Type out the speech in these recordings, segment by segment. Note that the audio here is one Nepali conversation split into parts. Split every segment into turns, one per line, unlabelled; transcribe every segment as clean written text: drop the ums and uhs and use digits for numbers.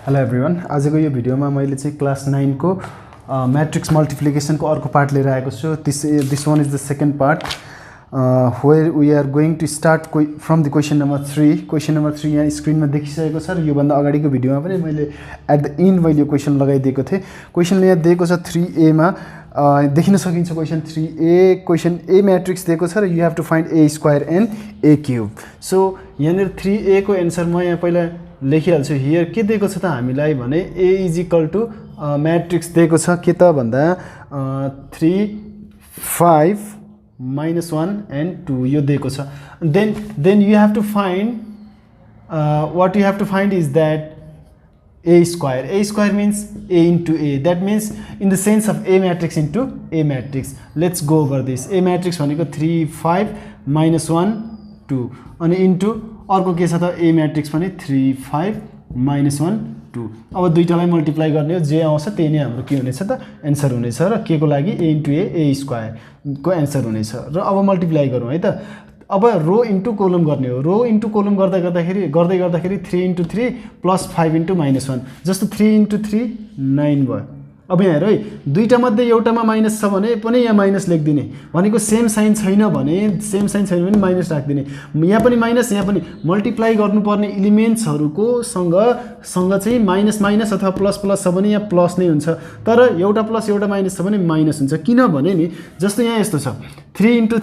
हेलो एभ्रिवान, आजको यो भिडियोमा मैले चाहिँ क्लास 9 को मैट्रिक्स मल्टिप्लिकेसन को अर्को पार्ट लिएर आएको छु। This one is the second part where we are going to start from the question number 3। Question number 3 यहाँ स्क्रिनमा देखिसकेको छ र योभन्दा अगाडिको भिडियोमा पनि मैले एट द एन्ड मैले यो क्वेसन लगाइदिएको थिएँ। क्वेसनले यहाँ दिएको छ 3a मा देखिन सकिन्छ question 3a। Question a matrix दिएको छ र you have to find a square and a cube. So यहाँनिर 3a को एन्सर म यहाँ पहिला लेखिहाल्छु। हियर के दिएको छ त हामीलाई भने a is equal to matrix दिएको छ के त भन्दा 3 5 -1 and 2 यो दिएको छ। then you have to find what you have to find is that a square. A square means a into a, that means in the sense of a matrix into a matrix. Let's go over this. A matrix भनेको 3 5 -1 2 अनि इन्टु अर्को के छ त a matrix पनि 3 5 -1 2। अब दुईटालाई मल्टिप्लाई गर्ने हो, जे आउँछ त्यही नै हाम्रो के हुनेछ त एन्सर हुनेछ र के को लागि a into a स्क्वायर को एन्सर हुनेछ। र अब मल्टिप्लाई गरौँ है त। अब रो इन्टु कोलम गर्ने हो। रो इन्टु कोलम गर्दाखेरि 3 इन्टु 3 प्लस 5 इन्टु -1 जस्तो 3 इन्टु 3 9 भयो। अब यहाँ हेर है, दुईटा मध्ये एउटामा माइनस छ भने पनि यहाँ माइनस लेखिदिने भनेको सेम साइन छैन भने माइनस राखिदिने। यहाँ पनि माइनस यहाँ पनि मल्टिप्लाई गर्नुपर्ने इलिमेन्ट्सहरूको सँग चाहिँ माइनस माइनस अथवा प्लस प्लस छ भने यहाँ प्लस नै हुन्छ, तर एउटा प्लस एउटा माइनस छ भने माइनस हुन्छ। किनभने नि जस्तो यहाँ यस्तो छ 3 इन्टु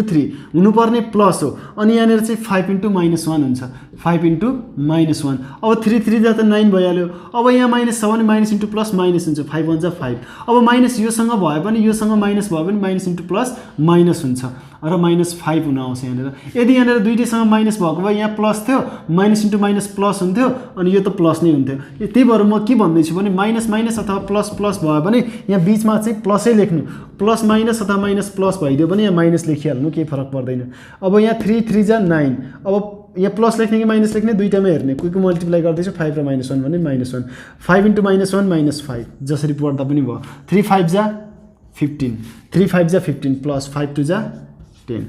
3 हुनुपर्ने प्लस हो अनि यहाँनिर चाहिँ 5 इन्टु -1 हुन्छ। 5 इन्टु -1 अब 3 3 जा त 9 भइहाल्यो। अब यहाँ माइनस छ भने माइनस इन्टु प्लस माइनस हुन्छ। 5 1 जा 5। अब माइनस योसँग भए पनि योसँग माइनस भयो भने माइनस इन्टु प्लस माइनस हुन्छ र -5 हुन आउँछ यहाँनिर। यदि यहाँनिर दुईटैसँग माइनस भएको भए यहाँ प्लस थियो, माइनस इन्टु माइनस प्लस हुन्थ्यो अनि यो त प्लस नै हुन्थ्यो। त्यही भएर म के भन्दैछु भने माइनस माइनस अथवा प्लस प्लस भयो भने यहाँ बिचमा चाहिँ प्लसै लेख्नु, प्लस माइनस अथवा माइनस प्लस भइदियो भने यहाँ माइनस लेखिहाल्नु, केही फरक पर्दैन। अब यहाँ 3 3 जा 9। अब यहाँ प्लस लेख्ने कि माइनस लेख्ने दुईटामा हेर्ने, कोही को मल्टिप्लाई गर्दैछु 5 र -1 भने -1। 5 इन्टु -1 -5 जसरी पढ्दा पनि भयो। 3 5 जा 15 3 5 जा 15 प्लस 5 2 जा 10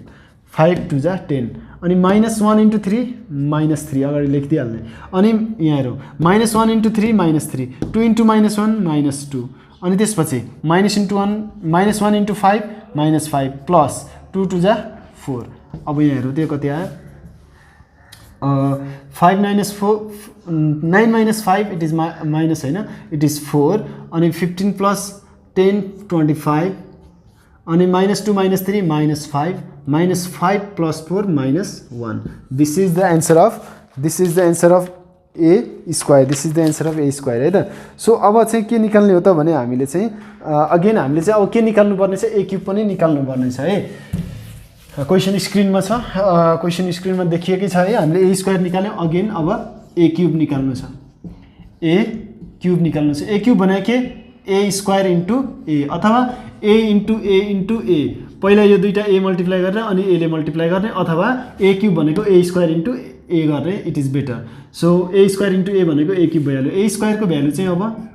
5 2 जा 10 अनि -1 इन्टु 3 -3 अगाडि लेखिदिइहाल्ने। अनि यहाँ हेरौँ -1 इन्टु 3 -3 2 इन्टु -1 -2 अनि त्यसपछि -1 इन्टु 5 -5 प्लस 2 2 जा 4। अब यहाँ हेरौँ त्यो कति आयो 5 - 4 9 - 5 इट इज माइनस होइन, इट इज 4 अनि 15 प्लस 10 25 अनि -2 -3 -5 -5 plus 4 -1। This is the answer of a square. This is the answer of a square है त। सो अब चाहिँ के निकाल्ने हो त भने हामीले चाहिँ अगेन हामीले चाहिँ अब के निकाल्नु पर्ने छ, a क्युब पनि निकाल्नु पर्ने छ है। क्वेसन स्क्रिनमा छ, क्वेसन स्क्रिनमा देखिएकै छ है। हामीले a स्क्वायर निकाल्यौँ, अगेन अब a क्युब निकाल्नु छ। a क्युब भनेको के a स्क्वायर इन्टु a अथवा a इन्टु a पहिला यो दुईटा a मल्टिप्लाई गर्ने अनि a ले मल्टिप्लाई गर्ने अथवा a क्युब भनेको a स्क्वायर इन्टु a गर्ने, it is better. So a square into a भनेको a क्युब भइहाल्यो। a स्क्वायरको भ्यालु चाहिँ अब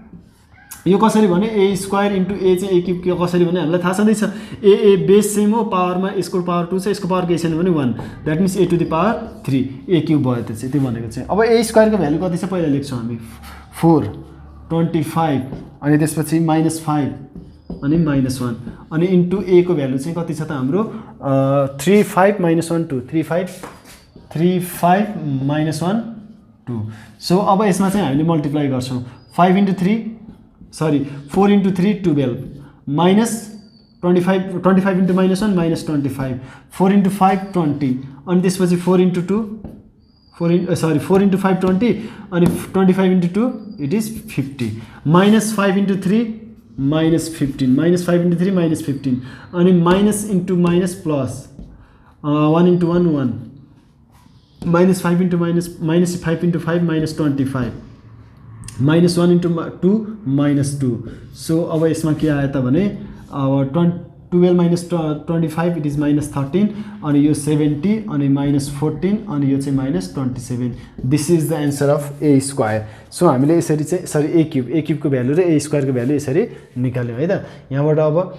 यो कसरी भने a स्क्वायर इन्टु a चाहिँ a क्युब के कसरी भने हामीलाई थाहा छँदैछ। a बेस सेम हो, पावरमा यसको पावर 2 छ, यसको पावर केही छैन भने 1, that means a to the power 3 a cube भयो त्यो भनेको चाहिँ। अब a स्क्वायरको भ्यालु कति छ पहिला लेख्छौँ हामी 4 25 अनि त्यसपछि -5 अनि -1 अनि इन्टु a को भ्यालु चाहिँ कति छ त हाम्रो 3 5 -1 2 3 5 -1 2। सो अब यसमा चाहिँ हामीले मल्टिप्लाई गर्छौँ 4 इन्टु 3 12 माइनस 25 इन्टु -1 -25 4 इन्टु 5 20 अनि त्यसपछि 4 इन्टु 5 20 अनि 25 into 2 it is 50 -5 into 3 -15 -5 into 3 -15 अनि minus into minus plus 1 into 1 1 -5 into -5 into 5 -25 -1 into 2 -2। So अब यसमा के आयो त भने अब 12 - 25 इट इज -13 अनि यो 70 अनि -14 अनि यो चाहिँ -27। This is the answer of a square. So हामीले यसरी चाहिँ a क्युबको भ्यालु र a स्क्वायरको भ्यालु यसरी निकाल्यौँ है त। यहाँबाट अब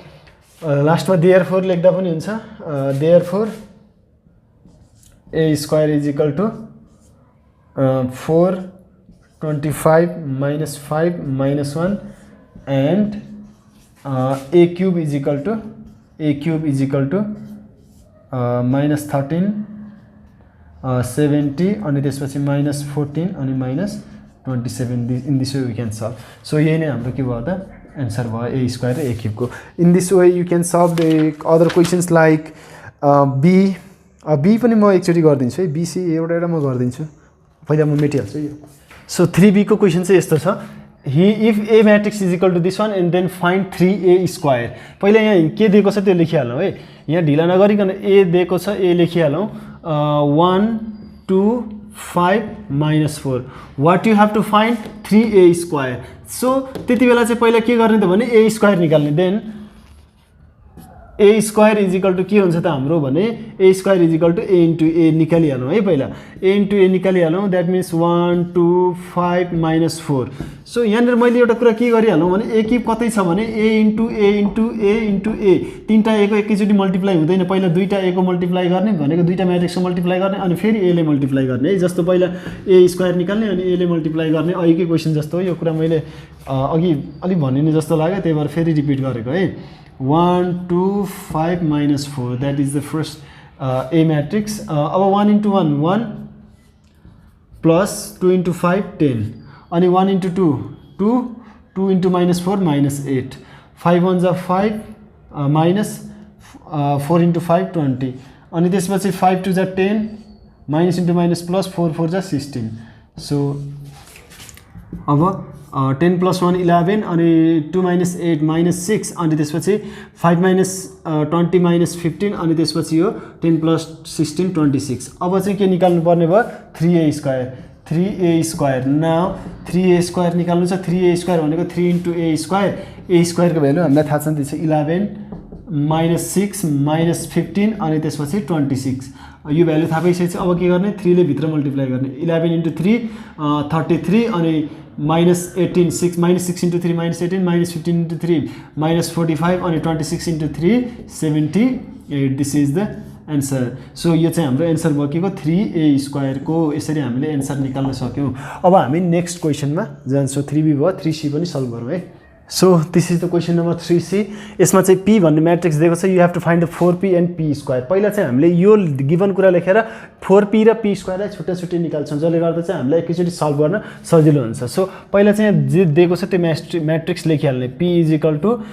लास्टमा देयरफोर लेख्दा पनि हुन्छ। Therefore a square is equal to 4 25 minus 5 minus 1 and a cube is equal to minus 13 70 अनि त्यसपछि minus 14 अनि minus 27 in this way we can solve. So यही नै हाम्रो के भयो त आन्सर भयो a square र a cube को. In this way you can solve the other questions like b पनि म एकचोटी गर्दिन्छु है, b c एउटा एउटा म गर्दिन्छु, पहिला म मेटिहाल्छु यो. So 3b को क्वेशन चाहिँ यस्तो छ, if a matrix is equal to this one and then find 3a square. पहिला यहाँ के दिएको छ त्यो लेखिहालौँ है, यहाँ ढिला नगरिकन a दिएको छ, a लेखिहालौँ 1 2 5 minus 4. What you have to find 3a square. So त्यति बेला चाहिँ पहिला के गर्ने त भने a square निकाल्ने, then a square is equal to के हुन्छ त हाम्रो भने a square is equal to a into a निकालिहालौँ है, पहिला a into a निकालिहालौँ, that means 1 2 5 minus 4. So यहाँनिर मैले एउटा कुरा के गरिहालौँ भने a क्युब कतै छ भने a into a into a into a, तीनटा a को एकैचोटि मल्टिप्लाई हुँदैन, पहिला दुईटा a को मल्टिप्लाई गर्ने भनेको दुईटा म्याट्रिक्सको मल्टिप्लाई गर्ने अनि फेरि a ले मल्टिप्लाई गर्ने है. जस्तो पहिला a स्क्वायर निकाल्ने अनि a ले मल्टिप्लाई गर्ने, अघिकै क्वेसन जस्तो हो यो कुरा, मैले अघि अलिक भनिने जस्तो लाग्यो त्यही भएर फेरि रिपिट गरेको है. 1 2 5 minus 4, that is the first a matrix. अब 1 into 1 1 plus 2 into 5 10 अनि 1 into 2 2 2 into minus 4 minus 8 5 ones are 5 minus 4 into 5 20 अनि त्यसपछि 5 2 are 10 minus into minus plus 4 4 are 16. So अब 10 plus 1 11 अनि 2 minus 8 minus 6 अनि त्यसपछि 5 minus 20 minus 15 अनि त्यसपछि यो 10 plus 16 26. अब चाहिँ के निकाल्नु पर्ने भयो 3a square. Now 3a square निकाल्नु छ. 3a स्क्वायर भनेको 3 into a स्क्वायर को भ्यालु हामीलाई थाहा छ नि, त्यो 11 minus 6 minus 15 अनि त्यसपछि 26. यो भ्यालु थाहा भइसकेपछि अब के गर्ने, 3 ले भित्र मल्टिप्लाई गर्ने. 11 into 3 33 अनि minus 18 6 minus 6 into 3 minus 18 minus 15 into 3 minus 45 अनि 26 into 3 78. This is the answer. So यो चाहिँ हाम्रो एन्सर बकेको 3a स्क्वायर को. यसरी हामीले एन्सर निकाल्न सक्यौं. अब हामी नेक्स्ट क्वेशनमा जान्छौं. 3b भयो, 3c पनि सल्भ गरौँ है. So this is the question number 3c. यसमा चाहिँ p भन्ने म्याट्रिक्स दिएको छ, you have to find the 4p and p square. पहिला चाहिँ हामीले यो गिवन कुरा लेखेर 4p र p स्क्वायरलाई छुट्टै छुट्टै निकाल्छौं, जसले गर्दा चाहिँ हामीलाई एकैचोटि सल्भ गर्न सजिलो हुन्छ. सो पहिला चाहिँ जे दिएको छ त्यो matrix लेखिहाल्ने, p is equal to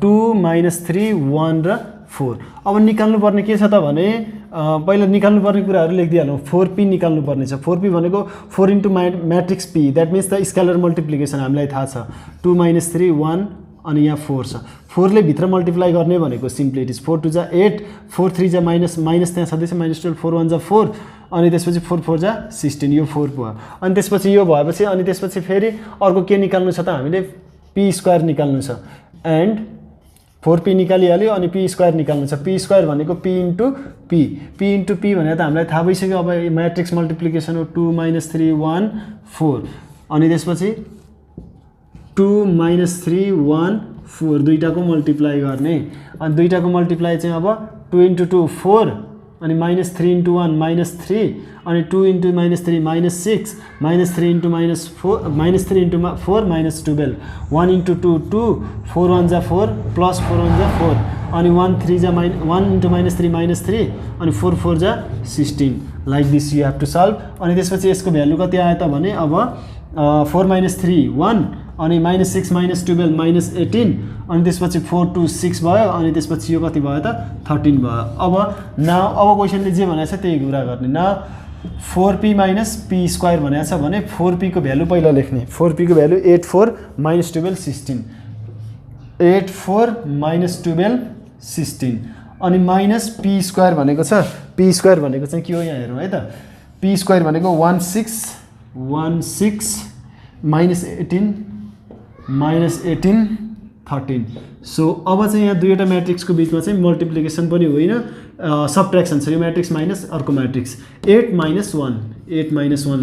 2 minus 3 1 र 4. अब निकाल्नु पर्ने के छ त भने पहिला निकाल्नु पर्ने कुराहरु लेखिदिहालौं. 4p निकाल्नु पर्ने छ. 4p भनेको 4 into matrix p, that means the scalar multiplication हामीलाई थाहा छ. 2 minus 3 1 अनि यहाँ 4 छ. 4 ले भित्र मल्टिप्लाई गर्ने भनेको सिम्पली इट इज 4 2 जा 8 4 3 जा माइनस माइनस त्यहाँ सधैँ माइनस 12 4 1 जा 4 अनि त्यसपछि 4 4 जा 16 यो 4 भयो. अनि त्यसपछि यो भएपछि अनि त्यसपछि फेरि अर्को के निकाल्नु छ त हामीले p स्क्वायर निकाल्नु छ. एन्ड 4p निकालिहाल्यो अनि p स्क्वायर निकाल्नु छ. p स्क्वायर भनेको p into p भनेको त हामीलाई थाहा भइसक्यो. अब म्याट्रिक्स मल्टिप्लिकेसन हो 2 minus 3 1 4 अनि त्यसपछि 2 minus 3 1 4 दुईटाको मल्टिप्लाई गर्ने. अनि दुईटाको मल्टिप्लाई चाहिँ अब 2 into 2 4 अनि minus 3 into 1 minus 3 अनि 2 into minus 3 minus 6 minus 3 into minus 4 minus 3 into 4 minus 12 1 into 2 2 4 1 जा 4 plus 4 1 जा 4 अनि 1 3 जा 1 into minus 3 minus 3 अनि 4 4 जा 16. Like this you have to solve. अनि त्यसपछि यसको भ्यालु कति आयो त भने अब 4 minus 3 1 अनि minus 6 minus 12 minus 18 अनि त्यसपछि 4 2 6 भयो अनि त्यसपछि यो कति भयो त 13 भयो. अब अब क्वेशनले जे भनेको छ त्यही कुरा गर्ने. न 4p minus p स्क्वायर भनेको छ भने 4p को भ्यालु पहिला लेख्ने. 4p को भ्यालु 84 minus 12 16 84 minus 12 16 अनि माइनस p स्क्वायर भनेको छ. p स्क्वायर भनेको चाहिँ के हो यहाँ हेरौँ है त. p स्क्वायर भनेको 16 minus 18 minus 18 13. सो अब चाहिँ यहाँ दुईवटा म्याट्रिक्सको बिचमा चाहिँ मल्टिप्लिकेसन पनि होइन सबट्र्याक्सन छ. यो म्याट्रिक्स माइनस अर्को म्याट्रिक्स 8 minus 1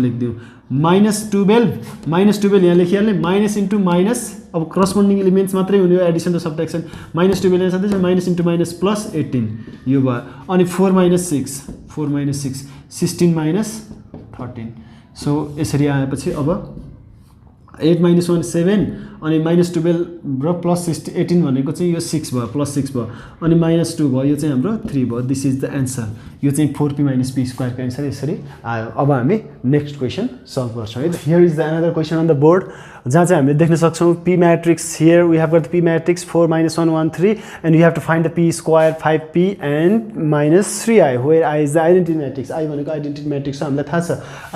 लेखिदिउँ. -12 यहाँ लेखिहाल्ने. माइनस इन्टु माइनस अब करस्पोन्डिङ एलिमेन्ट्स मात्रै हुने हो, एडिसन र सबट्र्याक्सन. -12 यहाँ छँदैछ माइनस इन्टु माइनस प्लस 18 यो भयो. अनि 4 minus 6 16 minus 13 सो यसरी आएपछि अब 8 - 1 7 अनि -12 र +18 भनेको चाहिँ यो 6 भयो +6 भयो अनि -2 भयो यो चाहिँ हाम्रो 3 भयो दिस इज द एन्सर यो चाहिँ 4p - p² को एन्सर यसरी आयो अब हामी नेक्स्ट क्वेसन सल्भ गर्छौँ है here is the another question on the board जहाँ चाहिँ हामीले देख्न सक्छौँ p matrix here we have got the p matrix 4 - 1 1 3 and you have to find the p square 5p and -3i where i is the identity matrix i भनेको आइडेन्टिटी म्याट्रिक्स हो हामीलाई थाहा छ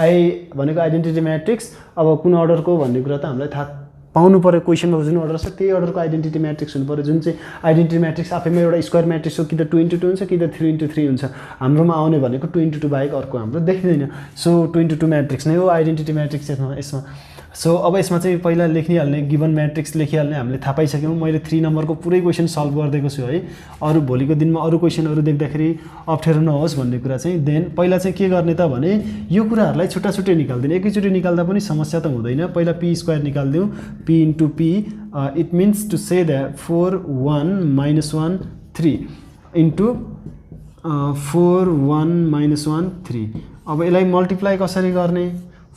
i भनेको आइडेन्टिटी म्याट्रिक्स अब कुन अर्डरको भन्ने कुरा त हामीलाई थाहा पाउनु पर्यो क्वेसनमा जुन अर्डर छ त्यही अर्डरको आइडेन्टिटी म्याट्रिक्स हुनु पर्यो जुन चाहिँ आइडेन्टिटी म्याट्रिक्स आफैमा एउटा स्क्वायर म्याट्रिक्स हो कि त 2 × 2 हुन्छ कि त 3 × 3 हुन्छ हाम्रोमा आउने भनेको 2 × 2 बाहेक अर्को हाम्रो देखिँदैन सो 2 × 2 म्याट्रिक्स नै हो आइडेन्टिटी म्याट्रिक्स यसमा सो अब यसमा चाहिँ पहिला लेखिहाल्ने गिभन म्याट्रिक्स लेखिहाल्ने हामीले थाहा पाइसक्यौँ मैले 3 नम्बरको पुरै क्वेसन सल्भ गरिदिएको छु है अरू भोलिको दिनमा अरू क्वेसनहरू देख्दाखेरि अप्ठ्यारो नहोस् भन्ने कुरा चाहिँ देन पहिला चाहिँ के गर्ने त भने यो कुराहरूलाई छुट्टा छुट्टै निकाल्दिने एकैचोटि निकाल्दा पनि समस्या त हुँदैन पहिला p² निकाल्दिउँ p × p it means to say that 4 1 - 1 3 into 4 1 - 1 3 अब यसलाई मल्टिप्लाई कसरी गर्ने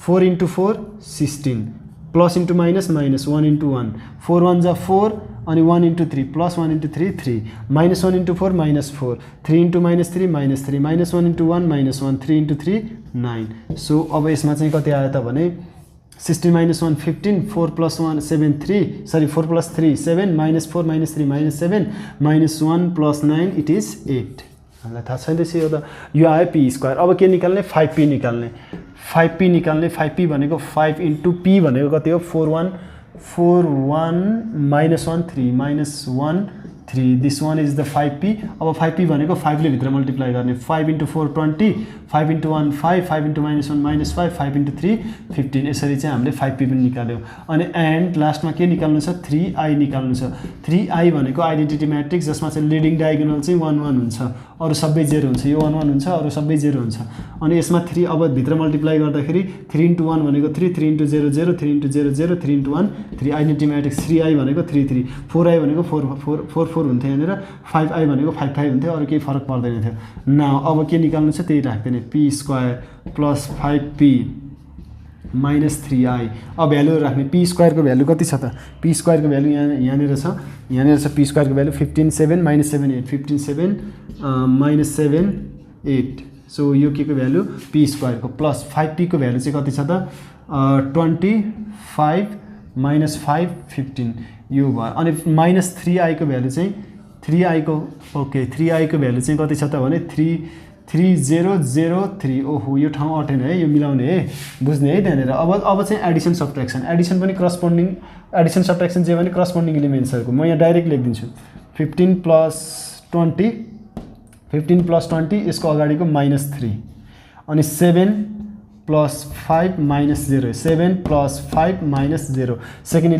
4 × 4 16 प्लस इन्टु माइनस माइनस 1 × 1 4 1 जा 4 अनि 1 × 3 प्लस 1 × 3 3 -1 × 4 -4 3 × -3 -3 -1 × 1 -1 3 × 3 9 सो अब यसमा चाहिँ कति आयो त भने 16 - 1 15 4 + 1 7 3 सरी 4 + 3 7 -4 -3 -7 -1 + 9 इट इज 8 हामीलाई थाहा छैन त्यसै हो त यो आयो p² अब के निकाल्ने 5p निकाल्ने 5p निकाल्ने 5p भनेको 5 × p भनेको कति हो 4 1 -1 3 -1 3 this one is the 5p अब 5p भनेको 5 ले भित्र मल्टिप्लाई गर्ने 5 × 4 20 5 × 1 5 5 × -1 -5 5 × 3 15 यसरी चाहिँ हामीले 5p पनि निकाल्यौँ अनि एन्ड लास्टमा के निकाल्नु छ 3i निकाल्नु छ 3i भनेको आइडेन्टिटी म्याट्रिक्स जसमा चाहिँ लिडिङ डायगोनल चाहिँ 1 1 हुन्छ अरू सबै 0 हुन्छ यो 1 1 हुन्छ अरू सबै 0 हुन्छ अनि यसमा 3 अब भित्र मल्टिप्लाई गर्दाखेरि 3 × 1 भनेको 3 3 × 0 0 3 × 0 0 3 × 1 3 आइडेन्टिटी म्याट्रिक्स 3i भनेको 3 3 4i भनेको 4 4 हुन्थ्यो यहाँनिर 5i भनेको 5 5 हुन्थ्यो अरू केही फरक पर्दैन थियो नाउ अब के निकाल्नु छ त्यही राख्दिने p² + 5p - 3i अब भ्यालु राख्ने p² को भ्यालु कति छ त p² को भ्यालु यहाँनिर छ p² को भ्यालु 15 7 - 7 8 15 7 - 7 8 सो यो के को भ्यालु p² को प्लस 5p को भ्यालु चाहिँ कति छ त 25 - 5 15 यो भयो अनि -3i को भ्यालु चाहिँ 3i को ओके 3i को भ्यालु चाहिँ कति छ त भने 3003 ओहो यो ठाउँ अटेन है यो मिलाउने है बुझ्ने है त्यहाँनिर अब चाहिँ एडिसन सब्ट्र्याक्सन पनि करस्पोन्डिङ एडिसन सब्ट्र्याक्सन जे भने करस्पोन्डिङ एलिमेन्ट्सहरुको म यहाँ डाइरेक्ट लेखिदिन्छु 15 + 20 यसको अगाडिको -3 अनि 7 + 5 - 0 7 + 5 - 0 सेकेन्ड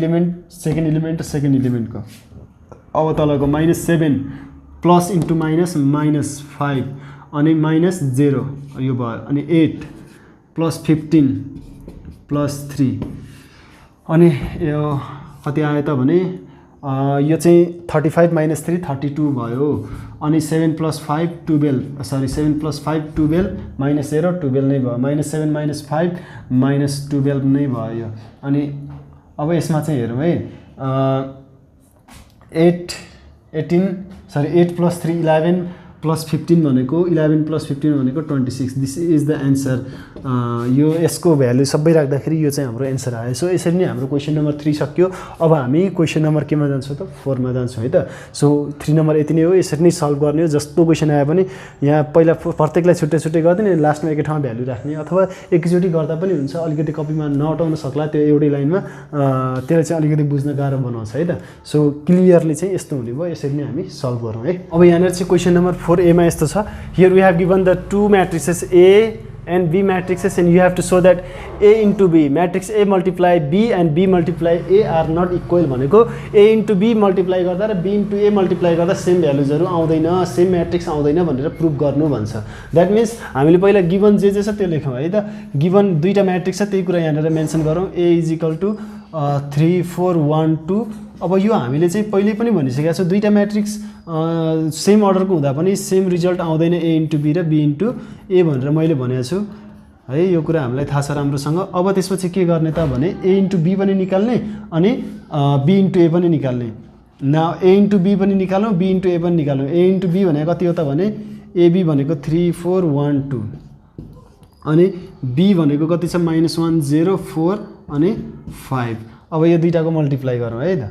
इलिमेन्ट को अब तलको -7 प्लस इन्टु माइनस -5 अनि -0 यो भयो अनि 8 + 15 + 3 अनि यो कति आयो त भने यो चाहिँ 35 - 3 32 भयो अनि 7 + 5 12 सरी 7 + 5 12 -0 12 नै भयो -7 - 5 -12 नै भयो यो अनि अब यसमा चाहिँ हेरौँ है 8 + 3 11 + 15 भनेको 11 + 15 भनेको 26 दिस इज द एन्सर यो यसको भ्यालु सबै राख्दाखेरि यो चाहिँ हाम्रो एन्सर आयो सो यसरी नै हाम्रो क्वेसन नम्बर 3 सक्यो अब हामी क्वेसन नम्बर केमा जान्छौँ त 4 मा जान्छौँ है त सो 3 नम्बर यति नै हो यसरी नै सल्भ गर्ने हो जस्तो क्वेसन आयो भने यहाँ पहिला प्रत्येकलाई छुट्टै छुट्टै गर्दिने लास्टमा एकै ठाउँमा भ्यालु राख्ने अथवा एकैचोटि गर्दा पनि हुन्छ अलिकति कपीमा नअटाउन सक्ला त्यो एउटै लाइनमा त्यसले चाहिँ अलिकति बुझ्न गाह्रो बनाउँछ है त सो क्लियरली चाहिँ यस्तो हुने भयो यसरी नै हामी सल्भ गरौँ है अब यहाँनिर चाहिँ क्वेसन नम्बर 4a मा यस्तो छ here we have given the two matrices a and b matrices and you have to show that a into b matrix a multiply b and b multiply a are not equal भनेको a into b multiply गर्दा र b into a multiply गर्दा सेम भ्यालुजहरु आउँदैन सेम म्याट्रिक्स आउँदैन भनेर प्रुफ गर्नु भन्छ दैट मिन्स हामीले पहिला गिभन जे छ त्यो लेखौँ है त गिभन दुईटा म्याट्रिक्स छ त्यही कुरा यहाँनिर मेन्सन गरौँ a = 3 4 1 2 अब यो हामीले चाहिँ पहिले पनि भनिसकेका छौँ दुईटा म्याट्रिक्स सेम अर्डरको हुँदा पनि सेम रिजल्ट आउँदैन a into b र b into a भनेर मैले भनेको छु है यो कुरा हामीलाई थाहा छ राम्रोसँग। अब त्यसपछि के गर्ने त भने a इन्टु b पनि निकाल्ने अनि b इन्टु a पनि निकाल्ने। नाउ a इन्टु b पनि निकालौँ, b इन्टु a पनि निकालौँ। a इन्टु b भनेको कति हो त भने ab भनेको 3 4 1 2 अनि b भनेको कति छ -1 0 4 अनि 5। अब यो दुईटाको मल्टिप्लाई गरौँ है त।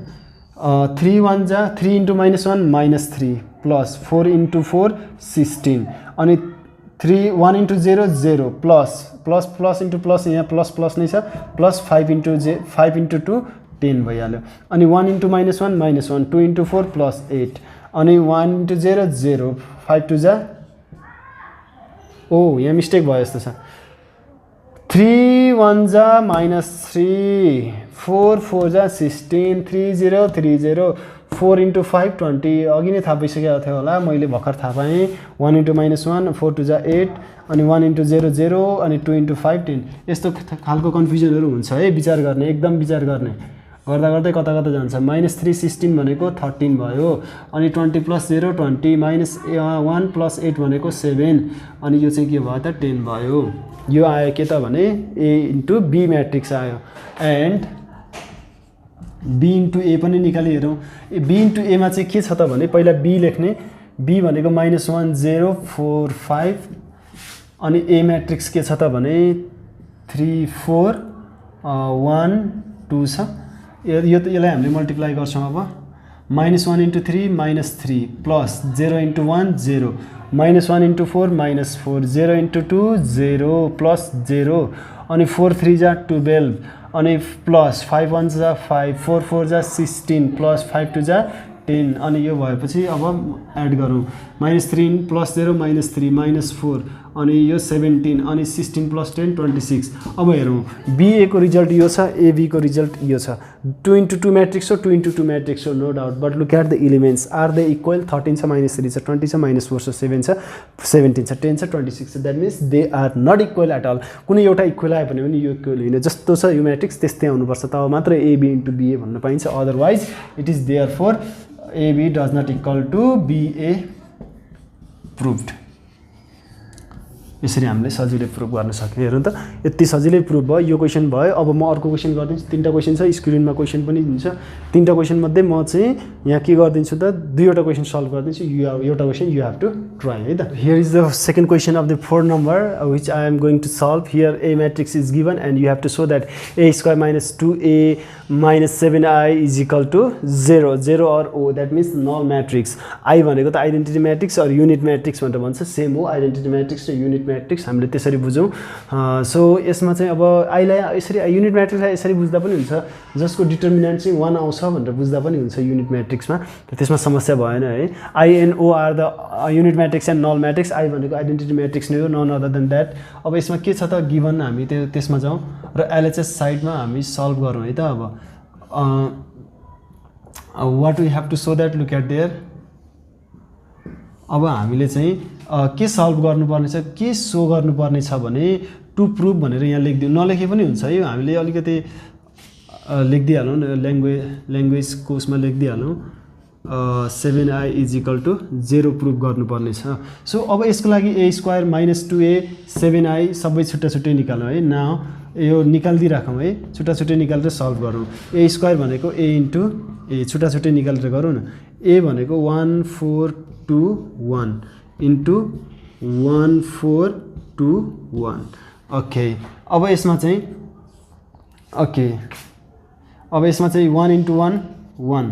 3 1 जा 3 इन्टु -1 -3 प्लस 4 इन्टु 4 16 अनि 3 1 into 0 0 plus plus plus into plus यहाँ प्लस प्लस नै छ प्लस 5 इन्टु 2 10 भइहाल्यो। अनि 1 इन्टु -1 -1 2 इन्टु 4 प्लस 8 अनि 1 इन्टु 0 0 5 2 जा ओ यहाँ मिस्टेक भयो जस्तो छ 3 1 जा -3 4 4 जा 16 3 0 3 0 4 इन्टु 5 20 अघि नै थाहा भइसकेको थियो होला, मैले भर्खर थाहा पाएँ। 1 इन्टु -1 4 2 जा 8 अनि 1 इन्टु 0 0 अनि 2 इन्टु 5 10। यस्तो खालको कन्फ्युजनहरू हुन्छ है, विचार गर्ने एकदम विचार गर्ने। गर्दा गर्दै कता कता जान्छ। -3 16 भनेको 13 भयो अनि 20 प्लस 0 20 -1 प्लस 8 भनेको 7 अनि यो चाहिँ के भयो त 10 भयो। यो आयो के त भने a इन्टु b म्याट्रिक्स आयो एन्ड b इन्टु a पनि निकाली हेरौँ। b इन्टु a मा चाहिँ के छ त भने पहिला b लेख्ने। b भनेको -1 0 4 5 अनि a म्याट्रिक्स के छ त भने 3 4 1 2 छ। यसलाई हामीले मल्टिप्लाई गर्छौँ। अब -1 into 3 -3 plus 0 into 1 0 -1 into 4 -4 0 into 2 0 plus 0 अनि 4 3 जा 12 अनि प्लस 5 1 जा 5 4 4 जा 16 प्लस 5 2 जा 10 अनि यो भएपछि अब एड गरौँ। -3 प्लस 0 -3 -4 अनि यो 17 अनि 16 प्लस 10 26। अब हेरौँ BA को रिजल्ट यो छ, AB को रिजल्ट यो छ। 2 इन्टु 2 म्याट्रिक्स हो, 2 इन्टु 2 म्याट्रिक्स हो, no doubt. But look at the elements, are they equal? 13 छ -3 छ 20 छ -4 छ 7 छ 17 छ 10 छ 26 छ। That means they are not equal at all. कुनै एउटा इक्वल आयो भने पनि यो इक्वल होइन। जस्तो छ यो म्याट्रिक्स त्यस्तै आउनुपर्छ, तब मात्र AB इन्टु BA भन्न पाइन्छ। Otherwise it is therefore AB does not equal to BA proved। यसरी हामीले सजिलै प्रुभ गर्न सक्ने। हेर्नु त यति सजिलै प्रुभ भयो। यो क्वेसन भयो। अब म अर्को क्वेसन गरिदिन्छु। 3टा क्वेसन छ, स्क्रिनमा क्वेसन पनि हुन्छ। 3टा क्वेसन मध्ये म चाहिँ यहाँ के गरिदिन्छु त 2वटा क्वेसन सल्भ गरिदिन्छु। एउटा question you have to try है त। Here is the second question of the 4 number which I am going to solve. Here A matrix is given and you have to show that A square - 2A - 7I is equal to 0 0 or O। That means null matrix. I भनेको त identity matrix or unit matrix भनेर भन्छ, सेम हो। आइडेन्टिटी म्याट्रिक्स र युनिट म्याट्रिक्स हामीले त्यसरी बुझौँ। सो यसमा चाहिँ अब आईलाई यसरी युनिट म्याट्रिक्सलाई यसरी बुझ्दा पनि हुन्छ, जसको डिटर्मिनेन्ट चाहिँ 1 आउँछ भनेर बुझ्दा पनि हुन्छ युनिट म्याट्रिक्समा। त्यसमा समस्या भएन है। INO are the unit matrix and null matrix. I भनेको आइडेन्टिटी म्याट्रिक्स नै हो, नन अदर देन द्याट। अब यसमा के छ त गिभन, हामी त्यसमा जाउँ र LHS साइडमा हामी सल्भ गरौँ है त। अब what we have to show that, look at there. अब हामीले चाहिँ के सल्भ गर्नुपर्ने छ, के सो गर्नुपर्ने छ भने टु प्रुभ भनेर यहाँ लेखिदिउँ। नलेखे पनि हुन्छ है, हामीले अलिकति लेखिदिइहालौँ न, ल्याङ्ग्वेजको उसमा लेखिदिइहालौँ। 7I is equal to 0 prove गर्नुपर्ने छ। सो अब यसको लागि A स्क्वायर - 2A 7I सबै छुट्टा छुट्टै निकालौँ है। नाउ यो निकालिदिइराखौँ है, छुट्टा छुट्टै निकालेर सल्भ गरौँ। A स्क्वायर भनेको A इन्टु A छुट्टा छुट्टै निकालेर गरौँ न। A भनेको 1 4 2 1 इन्टु 1 4 2 1। ओके अब यसमा चाहिँ 1 इन्टु 1 1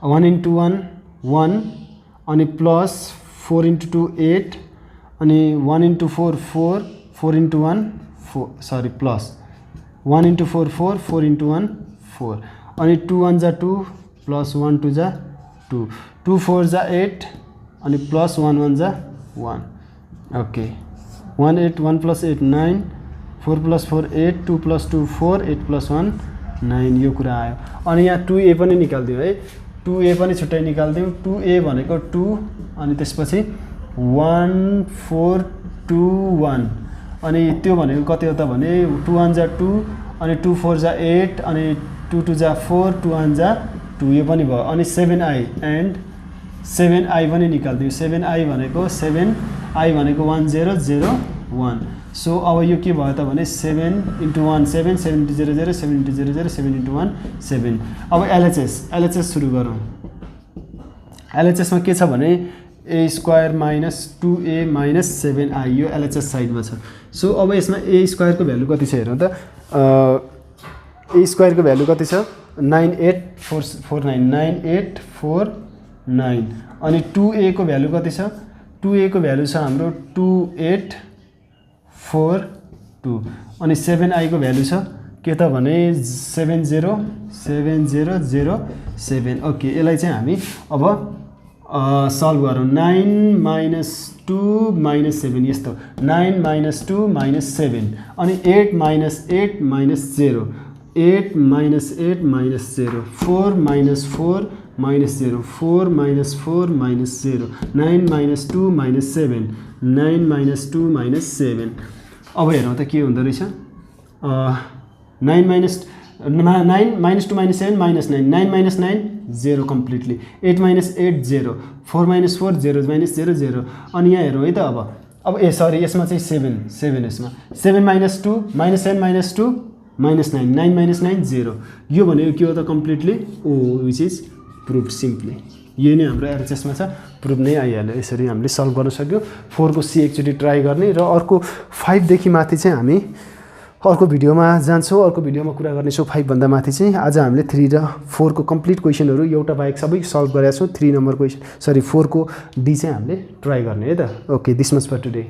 1 इन्टु 1 1 अनि प्लस 4 इन्टु 2 8 अनि 1 into 4 4 4 into 1 4 sorry plus 1 into 4 4 4 into 1 4 अनि 2 1 जा 2 प्लस 1 2 जा 2 2 4 जा 8 अनि प्लस 1 1 जा 1। Okay 1 8 1 plus 8 9 4 plus 4 8 2 plus 2 4 8 plus 1 9 यो कुरा आयो। अनि यहाँ 2A पनि निकालिदिउँ है, 2A पनि छुट्टै निकालिदिउँ। 2A भनेको 2 अनि त्यसपछि 1 4 2 1 अनि त्यो भनेको कति हो त भने 2 1 जा 2 अनि 2 4 जा 8 अनि 2 2 जा 4 2 1 जा 2 यो पनि भयो। अनि 7I एन्ड 7I पनि निकालिदिउँ। 7I भनेको 7I भनेको 1 0 0 1 सो अब यो के भयो त भने 7 into 1 7 7 into 0 0 7 into 0 0 7 into 1 7 अब LHS सुरु गरौँ LHS मा के छ भने a square minus 2a minus 7i यो LHS साइडमा छ सो अब यसमा a स्क्वायर को भ्यालु कति छ हेरौँ त a स्क्वायर को भ्यालु कति छ 98449 9849 अनि 2a को भ्यालु कति छ 2a को भ्यालु छ हाम्रो 2842 अनि 7i को भ्यालु छ के त भने 707007 ओके यसलाई चाहिँ हामी अब सल्भ गरौँ 9 minus 2 minus 7 यस्तो 9 minus 2 minus 7 अनि 8 minus 8 minus 0 8 minus 8 minus 0 4 minus 4 minus 0 4 minus 4 minus 0 9 minus 2 minus 7 9 minus 2 minus 7 अब हेरौँ त के हुँदो रहेछ 9 minus 2 minus 7 minus 9 9 minus 9 0 completely 8 minus 8 0 4 minus 4 0 minus 0 0 अनि यहाँ हेरौँ है त अब ए सरी यसमा चाहिँ 7 यसमा 7 minus 2 minus 7 minus 2 minus 9 9 minus 9 0 यो भनेको के हो त completely O which is prove simply यो नै हाम्रो LHS मा छ प्रुभ नै आइहाल्यो यसरी हामीले सल्भ गर्न सक्यो 4 को सी एकचोटी ट्राई गर्ने र अर्को 5 देखि माथि चाहिँ हामी अर्को भिडियोमा जान्छौँ अर्को भिडियोमा कुरा गर्नेछौँ 5 भन्दा माथि चाहिँ आज हामीले 3 र 4 को कम्प्लिट क्वेशनहरु एउटा बाहेक सबै सल्भ गरेका छौँ 3 नम्बर क्वेशन सरी 4 को डी चाहिँ हामीले ट्राई गर्ने है त okay this much for today